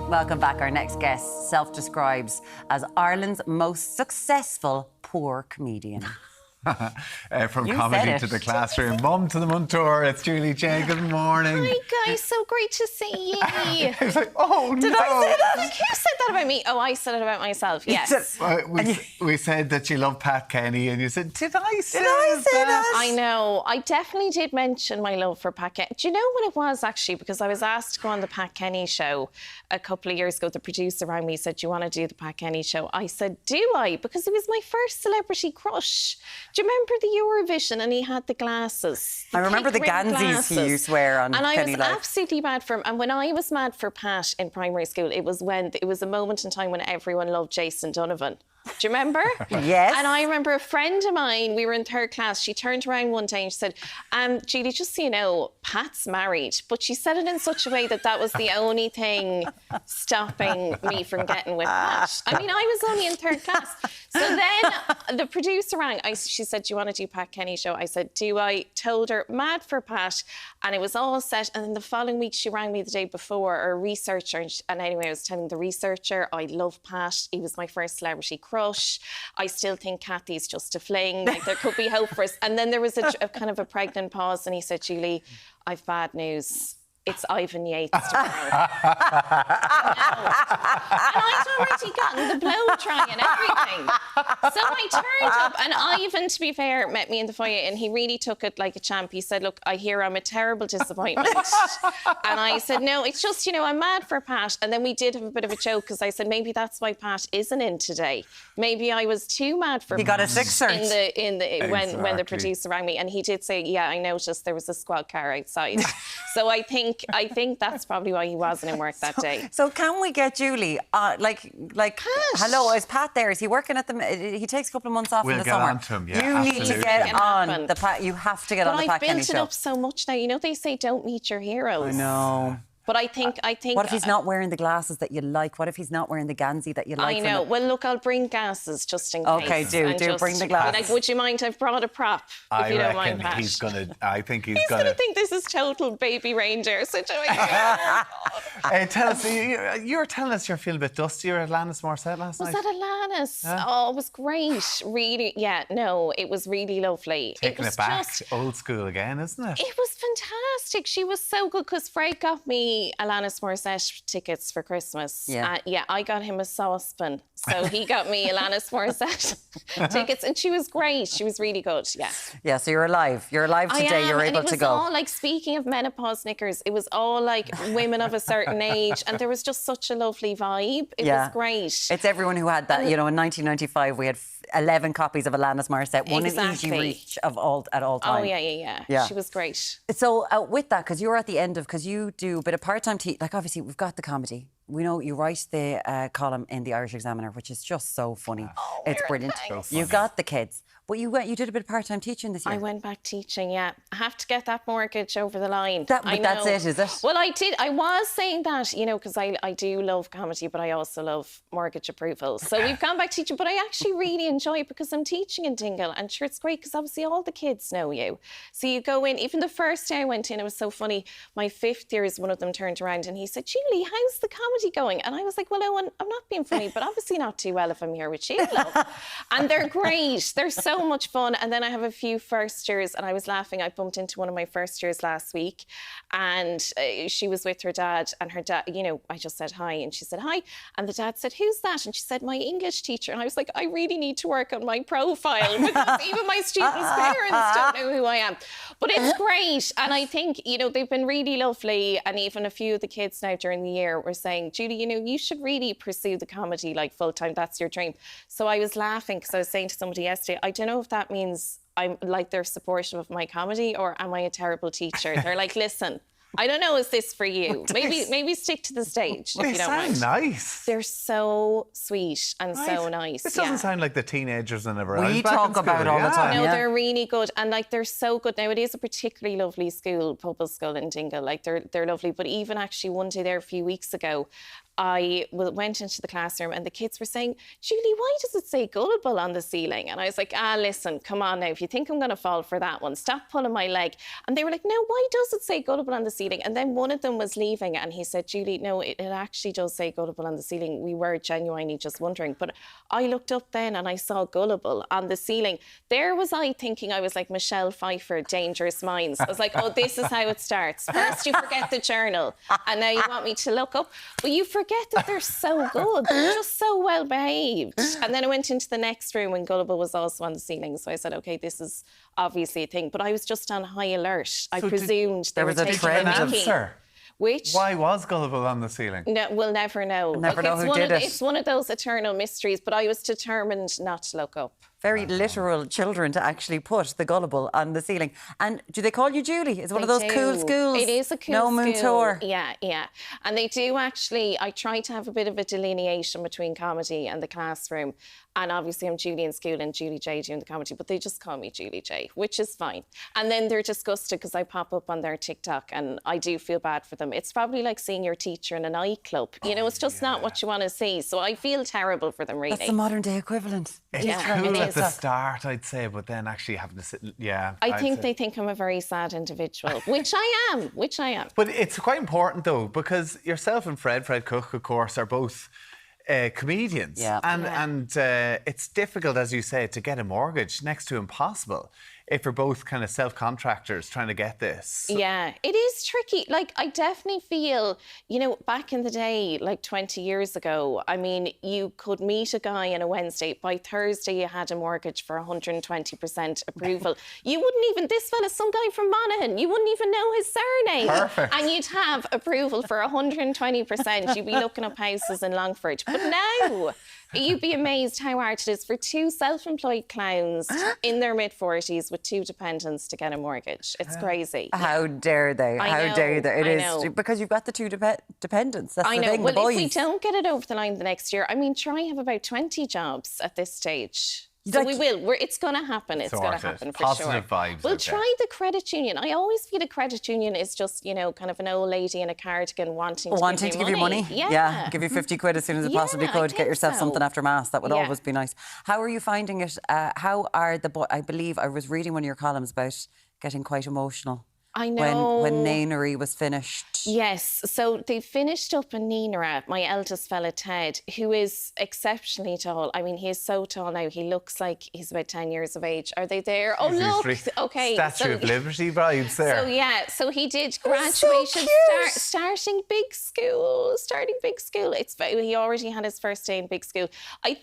Welcome back. Our next guest self-describes as Ireland's most successful poor comedian. From comedy to the classroom, mum to the Muntor. It's Julie J. Good morning. Hi guys, so great to see you. I was like, oh Did I say that? Like, who said that about me? Oh, I said it about myself. Yes. We said that you love Pat Kenny, and you said, did I say that? I know. I definitely did mention my love for Pat Kenny. Do you know when it was actually? Because I was asked to go on the Pat Kenny show a couple of years ago. The producer rang me, said, do you want to do the Pat Kenny show? I said, do I? Because it was my first celebrity crush. Do you remember the Eurovision and he had the glasses? I remember the Gansies he used to wear on And Kenny I was Live. absolutely mad for him. And when I was mad for Pat in primary school, it was a moment in time when everyone loved Jason Donovan. Do you remember? Yes. And I remember a friend of mine, we were in third class, she turned around one day and she said, Julie, just so you know, Pat's married. But she said it in such a way that that was the only thing stopping me from getting with Pat. I mean, I was only in third class. So then the producer rang. She said, do you want to do Pat Kenny show? I said, do I? Told her, mad for Pat. And it was all set. And then the following week, she rang me the day before, or a researcher. And anyway, I was telling the researcher, I love Pat. He was my first celebrity crush. I still think Kathy's just a fling. Like, there could be hope for us. And then there was a kind of a pregnant pause, and he said, Julie, I've bad news. It's Ivan Yates tomorrow. And I'd already gotten the blow dry and everything. So I turned up, and Ivan, to be fair, met me in the foyer, and he really took it like a champ. He said, look, I hear I'm a terrible disappointment. And I said, no, it's just, I'm mad for Pat. And then we did have a bit of a joke, because I said, maybe that's why Pat isn't in today. Maybe I was too mad for Pat. He got a sixth cert. When the producer rang me. And he did say, yeah, I noticed there was a squad car outside. So I think that's probably why he wasn't in work that day. So can we get Julie, like, hello, is Pat there? Is he working at the... He takes a couple of months off in the summer. We'll get on to him, yeah, You need to get on the Pat... You have to get on the Pat Kenny show. But I've built it up so much now. They say don't meet your heroes. I know. But I think... What if he's not wearing the glasses that you like? What if he's not wearing the Ganzi that you like? I know. Well, look, I'll bring glasses just in case. Okay, do bring the glasses. Like, would you mind? I've brought a prop. If you don't mind, Pat. I think he's going gonna to think this is total baby reindeer situation. Tell us, you were telling us you're feeling a bit dusty. You were at Alanis Morissette last night. Was that Alanis? Yeah. Oh, it was great. Really, yeah, no, it was really lovely. Taking it back, old school again, isn't it? It was fantastic. She was so good, because Fred got me Alanis Morissette tickets for Christmas. Yeah. I got him a saucepan. So he got me Alanis Morissette tickets, and she was great. She was really good, yeah. Yeah, so you're alive. You're alive today. You're able to go. It was all like, speaking of menopause knickers, it was all like women of a certain age, and there was just such a lovely vibe. It was great. It's everyone who had that. In 1995, we had 11 copies of Alanis Morissette, one in easy reach at all times. Oh, yeah. She was great. So with that, because you're at the end of, because you do a bit of part-time, like obviously we've got the comedy. We know you write the column in the Irish Examiner, which is just so funny. Oh, it's brilliant. So you got the kids. But you did a bit of part-time teaching this year. I went back teaching, yeah. I have to get that mortgage over the line. That's it, is it? Well, I did. I was saying that, because I do love comedy, but I also love mortgage approvals. So we've gone back teaching, but I actually really enjoy it, because I'm teaching in Dingle, and sure, it's great, because obviously all the kids know you. So you go in, even the first day I went in, it was so funny. My fifth years, one of them turned around and he said, Julie, how's the comedy going? And I was like, well, Owen, I'm not being funny, but obviously not too well if I'm here with you, love. And they're great. They're so much fun. And then I have a few first years, and I was laughing. I bumped into one of my first years last week, and she was with her dad, and her dad, I just said hi, and she said hi. And the dad said, who's that? And she said, my English teacher. And I was like, I really need to work on my profile, because even my students' parents don't know who I am. But it's great. And I think, they've been really lovely. And even a few of the kids now during the year were saying, Julie, you should really pursue the comedy like full-time. That's your dream. So I was laughing, because I was saying to somebody yesterday, I don't know if that means I'm like they're supportive of my comedy, or am I a terrible teacher? They're like, listen, I don't know, is this for you? Maybe stick to the stage, if you don't mind. Nice. They're so sweet and so nice. This doesn't sound like the teenagers in ever. We talk about all the time. No, they're really good, and like they're so good. Now it is a particularly lovely school, public school in Dingle. Like they're lovely. But even actually one day there a few weeks ago, went into the classroom and the kids were saying, Julie, why does it say gullible on the ceiling? And I was like, listen, come on now. If you think I'm going to fall for that one, stop pulling my leg. And they were like, no, why does it say gullible on the ceiling? And then one of them was leaving and he said, Julie, no, it actually does say gullible on the ceiling. We were genuinely just wondering. But I looked up then and I saw gullible on the ceiling. There was I thinking I was like Michelle Pfeiffer, Dangerous Minds. I was like, oh, this is how it starts. First you forget the journal and now you want me to look up. But you forget that they're so good. They're just so well behaved. And then I went into the next room and gullible was also on the ceiling. So I said, okay, this is obviously a thing. But I was just on high alert. I presumed they were taking a mickey. Which? Why was gullible on the ceiling? No, we'll never know. Never know who did it. It's one of those eternal mysteries, but I was determined not to look up. Very literal children to actually put the gullible on the ceiling. And do they call you Julie? It's one of those cool schools. It is a cool school. No Muntor. Yeah. And they do actually, I try to have a bit of a delineation between comedy and the classroom. And obviously I'm Julie in school and Julie J doing the comedy, but they just call me Julie J, which is fine. And then they're disgusted because I pop up on their TikTok and I do feel bad for them. It's probably like seeing your teacher in a nightclub. You know, it's just not what you want to see. So I feel terrible for them, really. That's the modern day equivalent. It's cool at the start, I'd say, but then actually having to sit, I think they think I'm a very sad individual, which I am. But it's quite important, though, because yourself and Fred Cook, of course, are both comedians. Yeah. And it's difficult, as you say, to get a mortgage, next to impossible, if you're both kind of self-contractors trying to get this. Yeah, it is tricky. Like, I definitely feel, you know, back in the day, like 20 years ago, I mean, you could meet a guy on a Wednesday. By Thursday, you had a mortgage for 120% approval. You wouldn't even, this fella, some guy from Monaghan, you wouldn't even know his surname. Perfect. And you'd have approval for 120%. You'd be looking up houses in Longford. But now, you'd be amazed how hard it is for two self-employed clowns in their mid-40s with two dependents to get a mortgage. It's crazy. How dare they? How dare they? It is because you've got the two dependents. That's the thing, well, the boys. if we don't get it over the line the next year, I mean, try have about 20 jobs at this stage. So we will. It's going to happen. It's going to happen for sure. Positive vibes. We'll try the credit union. I always feel a credit union is just, you know, kind of an old lady in a cardigan wanting to give you money. Yeah. Give you 50 quid as soon as it possibly could. Get yourself something after Mass. That would always be nice. How are you finding it? How are the boys? I believe I was reading one of your columns about getting quite emotional. I know. When Nanery was finished. Yes. So they finished up in Nenera, my eldest fella, Ted, who is exceptionally tall. I mean, he is so tall now. He looks like he's about 10 years of age. Are they there? Oh, look. Okay. Statue of Liberty vibes there. So he did graduation, starting big school. He already had his first day in big school. I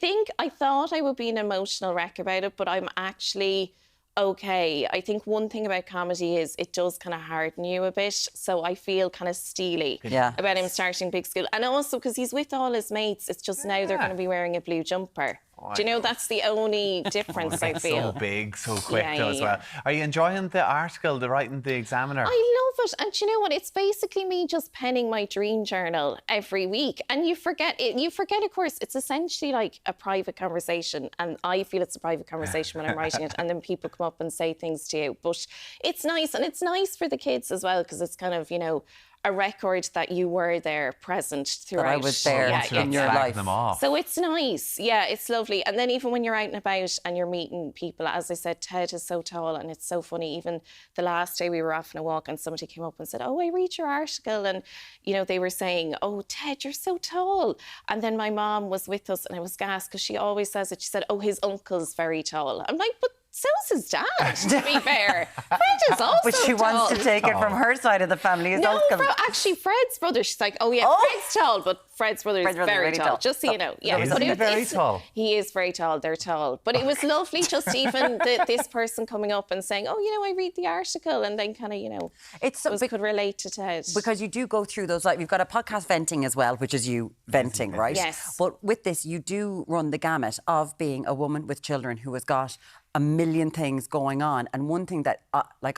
thought I would be an emotional wreck about it, but I'm actually okay. I think one thing about comedy is it does kind of harden you a bit. So I feel kind of steely about him starting big school. And also because he's with all his mates, it's just now they're going to be wearing a blue jumper. Do you know that's the only difference I feel? So big, so quick though as well. Are you enjoying the article, the writing the Examiner? I love it. And do you know what? It's basically me just penning my dream journal every week. And you forget it. You forget, of course, it's essentially like a private conversation. And I feel it's a private conversation when I'm writing it. And then people come up and say things to you. But it's nice. And it's nice for the kids as well, because it's kind of, you know, a record that you were there present throughout. That I was there in your life. So it's nice. Yeah, it's lovely. And then even when you're out and about and you're meeting people, as I said, Ted is so tall and it's so funny. Even the last day we were off on a walk and somebody came up and said, oh, I read your article. And, you know, they were saying, oh, Ted, you're so tall. And then my mom was with us and I was gassed because she always says it. She said, oh, his uncle's very tall. I'm like, but so's his dad, to be fair. Fred is also But she wants to take it from her side of the family, his uncle. Actually, Fred's brother, she's like, oh yeah, Fred's tall, but Fred's brother is very tall. Just so you know. Yeah, is he very tall? He is very tall, they're tall. But it was lovely just even this person coming up and saying, oh, you know, I read the article, and then kind of, you know, could relate to Ted. Because you do go through those, like, we've got a podcast venting as well, which is you venting, right? Yes. But with this, you do run the gamut of being a woman with children who has got a million things going on. And one thing that,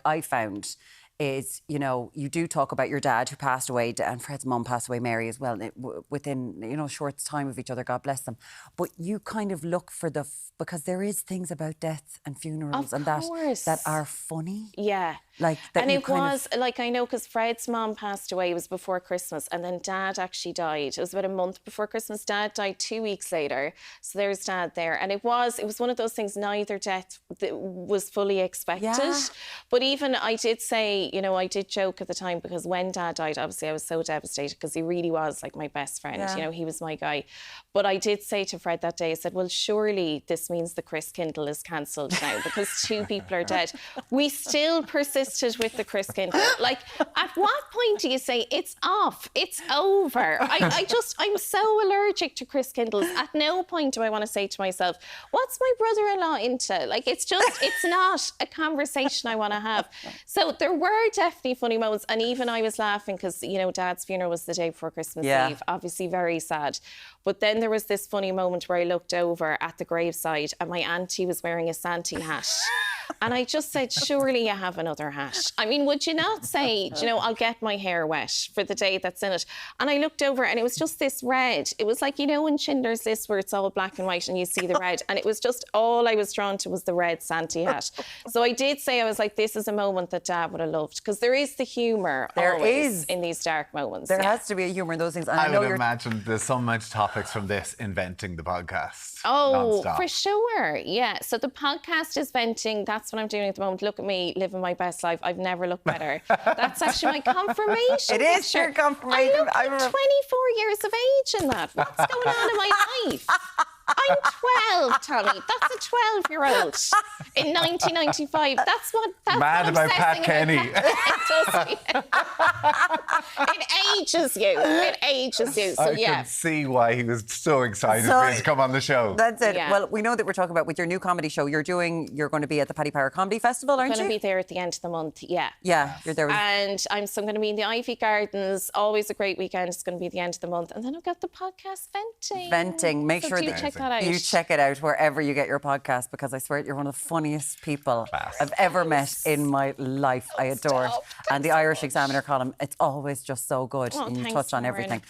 I found is, you know, you do talk about your dad who passed away, and Fred's mum passed away, Mary, as well, within, you know, short time of each other, God bless them. But you kind of look for because there is things about death and funerals that are funny. Yeah. Like that And you it kind was, like, I know, because Fred's mom passed away, it was before Christmas, and then Dad actually died. It was about a month before Christmas. Dad died 2 weeks later. So there's Dad there. And it was one of those things, neither death was fully expected. Yeah. But even I did say, you know, I did joke at the time, because when Dad died, obviously I was so devastated, because he really was like my best friend. Yeah. You know, he was my guy. But I did say to Fred that day, I said, well, surely this means the Chris Kindle is cancelled now, because 2 people are dead. We still persisted with the Chris Kindle. Like, at what point do you say it's off? It's over. I'm so allergic to Chris Kindles. At no point do I want to say to myself, what's my brother-in-law into? Like, it's not a conversation I want to have. So there were definitely funny moments. And even I was laughing because, you know, Dad's funeral was the day before Christmas Eve. Obviously very sad. But then there was this funny moment where I looked over at the graveside and my auntie was wearing a Santa hat. And I just said, surely you have another hat. I mean, would you not say, you know, I'll get my hair wet for the day that's in it? And I looked over and it was just this red. It was like, you know, in Schindler's List where it's all black and white and you see the red. And it was just, all I was drawn to was the red Santa hat. So I did say, I was like, this is a moment that Dad would have loved. Because there is the humour always in these dark moments. There has to be a humour in those things. And I would imagine there's so much topics from this inventing the podcast. Oh, non-stop. for sure. Yeah. So the podcast is venting. That's what I'm doing at the moment. Look at me living my best life. I've never looked better. That's actually my confirmation. It is your confirmation. I look like 24 years of age in that. What's going on in my life? I'm 12, Tommy. That's a 12-year-old in 1995. That's what Mad I'm about Pat obsessing Kenny. It does. It ages you. It ages you. So I yeah. can see why he was so excited So- for you to come on the show. That's it. Yeah. Well, we know that we're talking about with your new comedy show. You're going to be at the Paddy Power Comedy Festival, aren't I'm going you? to be there at the end of the month. Yeah. Yeah, you're there. And I'm going to be in the Ivy Gardens. Always a great weekend. It's going to be the end of the month. And then I've got the podcast Venting. Make So sure do that check that out. you check it out wherever you get your podcast, because I swear you're one of the funniest people I've ever met in my life. I adore it. And the Irish Examiner column, it's always just so good. Oh, and you thanks, touch on Lauren. everything.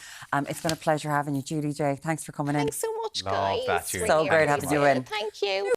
It's been a pleasure having you, Judy J. Thanks for coming in. Thanks so much, Love guys. that, Judy. So great having you in. Thank you.